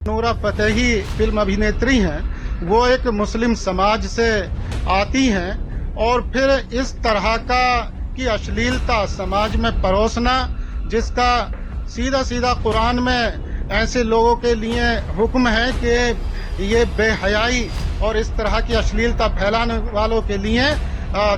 नूरा Fatehi film अभिनेत्री हैं, वो एक मुस्लिम समाज से आती हैं और फिर इस तरह की अश्लीलता समाज में परोसना, जिसका सीधा सीधा कुरान में ऐसे लोगों के लिए हुक्म है कि ये बेहयाई और इस तरह की अश्लीलता फैलाने वालों के लिए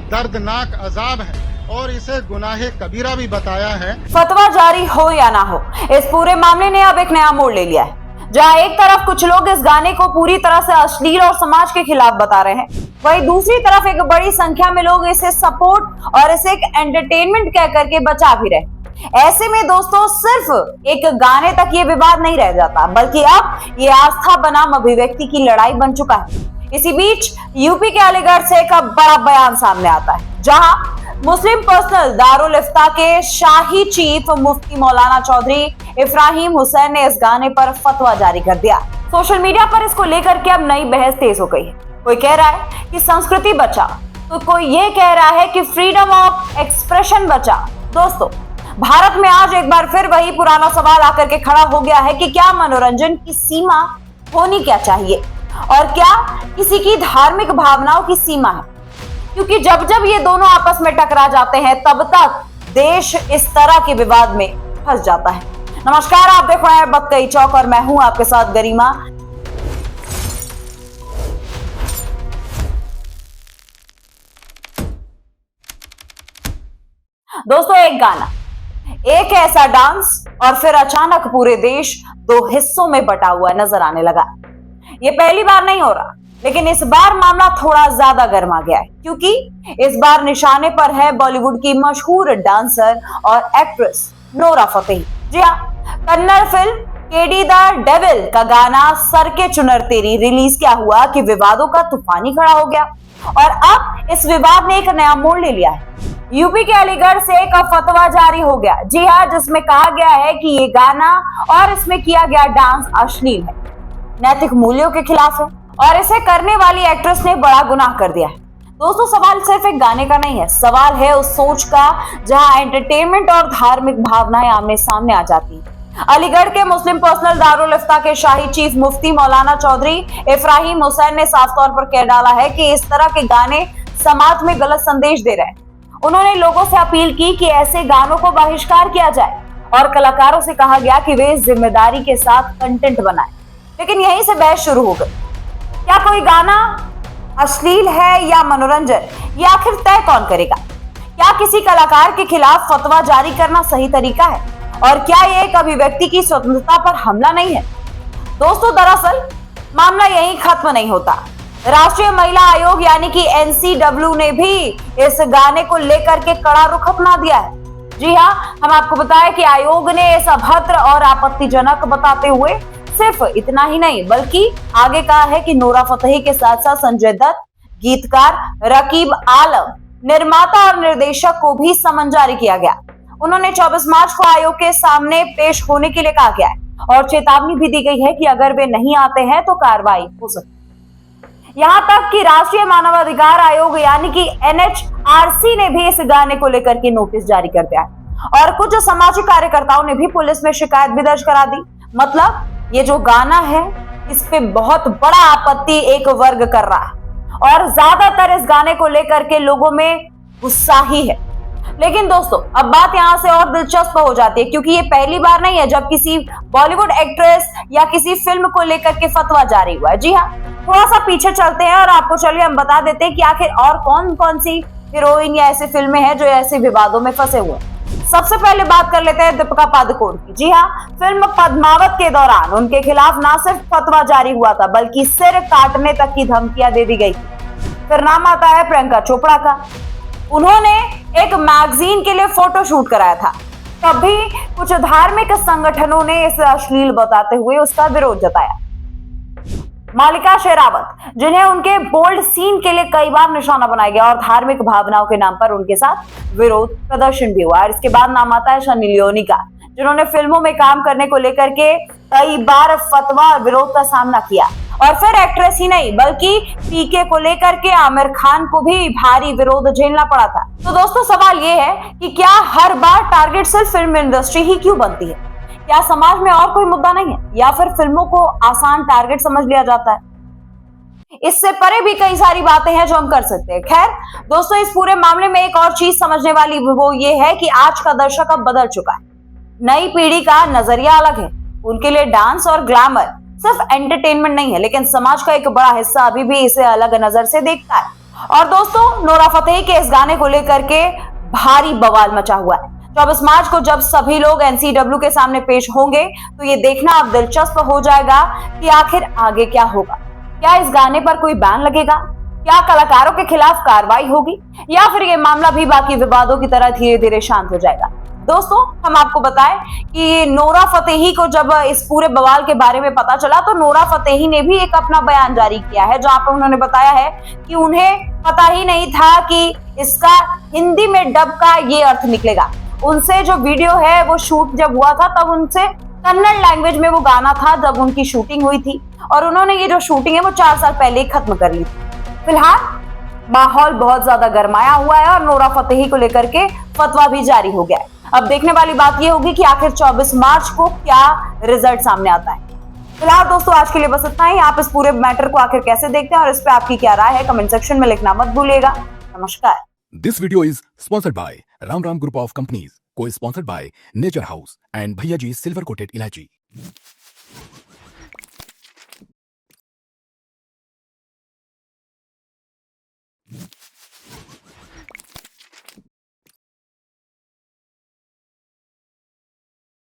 दर्दनाक अजाब है और इसे गुनाहे कबीरा भी बताया है। फतवा जारी हो या ना हो, इस पूरे मामले ने अब एक नया मोड़ ले लिया है, जहां एक तरफ कुछ लोग इस गाने को पूरी तरह से अश्लील और समाज के खिलाफ बता रहे हैं, वहीं दूसरी तरफ एक बड़ी संख्या में लोग इसे सपोर्ट और इसे एक एंटरटेनमेंट कह करके बचा भी रहे। ऐसे में दोस्तों सिर्फ एक गाने तक ये विवाद नहीं रह जाता, बल्कि अब ये आस्था बनाम अभिव्यक्ति की लड़ाई बन चुका है। इसी बीच यूपी के अलीगढ़ से एक बड़ा बयान सामने आता है, जहां मुस्लिम पर्सनल दारुल इफ्ता के शाही चीफ मुफ्ती मौलाना चौधरी इफ्राहिम हुसैन ने इस गाने पर फतवा जारी कर दिया। सोशल मीडिया पर इसको लेकर के अब नई बहस तेज हो गई है। कोई कह रहा है कि संस्कृति बचा, तो कोई ये कह रहा है कि फ्रीडम ऑफ एक्सप्रेशन बचा। दोस्तों, भारत में आज एक बार फिर वही पुराना सवाल आकर के खड़ा हो गया है कि क्या मनोरंजन की सीमा होनी क्या चाहिए और क्या किसी की धार्मिक भावनाओं की सीमा है, क्योंकि जब जब ये दोनों आपस में टकरा जाते हैं तब तक देश इस तरह के विवाद में फंस जाता है। नमस्कार, आप देख रहे हैं बक्कई चौक और मैं हूं आपके साथ गरिमा। दोस्तों, एक गाना, एक ऐसा डांस और फिर अचानक पूरे देश दो हिस्सों में बटा हुआ नजर आने लगा। ये पहली बार नहीं हो रहा, लेकिन इस बार मामला थोड़ा ज्यादा गर्मा गया है, क्योंकि इस बार निशाने पर है बॉलीवुड की मशहूर डांसर और एक्ट्रेस नोरा फतेही। जी हाँ, Kannada film KD the devil का गाना सर के चुनर तेरी रिलीज क्या हुआ कि विवादों का तूफान ही खड़ा हो गया और अब इस विवाद ने एक नया मोड़ ले लिया है। यूपी के अलीगढ़ से एक फतवा जारी हो गया, जी हाँ, जिसमें कहा गया है कि ये गाना और इसमें किया गया डांस अश्लील है, नैतिक मूल्यों के खिलाफ है और इसे करने वाली एक्ट्रेस ने बड़ा गुनाह कर दिया है। दोस्तों, सवाल सिर्फ एक गाने का नहीं है, सवाल है उस सोच का जहां एंटरटेनमेंट और धार्मिक भावनाएं आमने सामने आ जाती हैं। अलीगढ़ के मुस्लिम पर्सनल दारुल इफ्ता के शाही चीफ मुफ्ती मौलाना चौधरी इफ्राहिम हुसैन ने साफ तौर पर कह डाला है कि इस तरह के गाने समाज में गलत संदेश दे रहे हैं। उन्होंने लोगों से अपील की कि ऐसे गानों को बहिष्कार किया जाए और कलाकारों से कहा गया कि वे जिम्मेदारी के साथ कंटेंट बनाएं। लेकिन यहीं से बहस शुरू हो गई। क्या कोई गाना अश्लील है या मनोरंजन, ये आखिर तय कौन करेगा? क्या किसी कलाकार के खिलाफ फतवा जारी करना सही तरीका है और क्या ये एक अभिव्यक्ति की स्वतंत्रता पर हमला नहीं है? दोस्तों, दरअसल मामला यहीं खत्म नहीं होता। राष्ट्रीय महिला आयोग यानी कि NCW ने भी इस गाने को लेकर के कड़ा रुख अपना दिया है। जी हाँ, हम आपको बताएं कि आयोग ने इस अभद्र और आपत्तिजनक बताते हुए सिर्फ इतना ही नहीं बल्कि आगे कहा है कि नोरा फतेही के साथ साथ संजय दत्त, गीतकार रकीब आलम, निर्माता और निर्देशक को भी समन जारी किया गया। उन्होंने 24 मार्च को आयोग के सामने पेश होने के लिए कहा गया है और चेतावनी भी दी गई है कि अगर वे नहीं आते हैं तो कार्रवाई हो सकती है। यहाँ तक कि राष्ट्रीय मानवाधिकार आयोग यानी कि NHRC ने भी इस गाने को लेकर के नोटिस जारी कर दिया है और कुछ सामाजिक कार्यकर्ताओं ने भी पुलिस में शिकायत भी दर्ज करा दी। मतलब ये जो गाना है, इस पे बहुत बड़ा आपत्ति एक वर्ग कर रहा है और ज्यादातर इस गाने को लेकर के लोगों में गुस्सा ही है। लेकिन दोस्तों, अब बात यहाँ से और दिलचस्प हो जाती है, क्योंकि ये पहली बार नहीं है जब किसी बॉलीवुड एक्ट्रेस या किसी फिल्म को लेकर के फतवा जारी हुआ है। जी हाँ, थोड़ा सा पीछे चलते हैं और आपको चलिए हम बता देते हैं कि आखिर और कौन कौन सी हीरोइन या ऐसी फिल्में हैं जो ऐसे विवादों में फंसे हुए हैं। सबसे पहले बात कर लेते हैं दीपिका पादुकोण की। जी हाँ, फिल्म पद्मावत के दौरान उनके खिलाफ ना सिर्फ फतवा जारी हुआ था बल्कि सिर काटने तक की धमकियां दे दी गई थी। फिर नाम आता है प्रियंका चोपड़ा का। उन्होंने एक मैगजीन के लिए फोटो शूट कराया था, तब भी कुछ धार्मिक संगठनों ने इसे अश्लील बताते हुए उसका विरोध जताया। मालिका शेरावत, जिन्हें उनके बोल्ड सीन के लिए कई बार निशाना बनाया गया और धार्मिक भावनाओं के नाम पर उनके साथ विरोध प्रदर्शन भी हुआ। और इसके बाद नाम आता है सनी लियोनी का, जिन्होंने फिल्मों में काम करने को लेकर के कई बार फतवा और विरोध का सामना किया। और फिर एक्ट्रेस ही नहीं बल्कि पीके को लेकर के आमिर खान को भी भारी विरोध झेलना पड़ा था। तो दोस्तों, सवाल ये है कि क्या हर बार टारगेट सिर्फ फिल्म इंडस्ट्री ही क्यों बनती है? क्या समाज में और कोई मुद्दा नहीं है या फिर फिल्मों को आसान टारगेट समझ लिया जाता है? इससे परे भी कई सारी बातें हैं जो हम कर सकते हैं। खैर दोस्तों, इस पूरे मामले में एक और चीज समझने वाली वो ये है कि आज का दर्शक अब बदल चुका है। नई पीढ़ी का नजरिया अलग है। उनके लिए डांस और ग्लैमर सिर्फ एंटरटेनमेंट नहीं है, लेकिन समाज का एक बड़ा हिस्सा अभी भी इसे अलग नजर से देखता है। और दोस्तों, नोरा फतेही के इस गाने को लेकर के भारी बवाल मचा हुआ है। 24 मार्च को जब सभी लोग एनसीडब्ल्यू के सामने पेश होंगे तो ये देखना अब दिलचस्प हो जाएगा कि आखिर आगे क्या होगा। क्या इस गाने पर कोई बैन लगेगा? क्या कलाकारों के खिलाफ कार्रवाई होगी या फिर ये मामला भी बाकी विवादों की तरह धीरे धीरे शांत हो जाएगा? दोस्तों, हम आपको बताएं कि नोरा फतेही को जब इस पूरे बवाल के बारे में पता चला तो नोरा फतेही ने भी एक अपना बयान जारी किया है, जहां पर उन्होंने बताया है कि उन्हें पता ही नहीं था कि इसका हिंदी में डब का ये अर्थ निकलेगा। उनसे जो वीडियो है वो शूट जब हुआ था तब उनसे कन्नड़ लैंग्वेज में वो गाना था जब उनकी शूटिंग हुई थी, और उन्होंने ये जो शूटिंग है वो 4 साल पहले ही खत्म कर ली थी। फिलहाल माहौल बहुत ज्यादा गरमाया हुआ है और नोरा फतेही को लेकर के फतवा भी जारी हो गया है। अब देखने वाली बात ये होगी कि आखिर 24 मार्च को क्या रिजल्ट सामने आता है। फिलहाल दोस्तों, आज के लिए बस इतना ही। आप इस पूरे मैटर को आखिर कैसे देखते हैं और इस पे आपकी क्या राय है, कमेंट सेक्शन में लिखना मत भूलिएगा। नमस्कार। This video is sponsored by Ram Ram Group of Companies, co-sponsored by Nature House and Bhaiya Ji Silver Coated Ilaichi.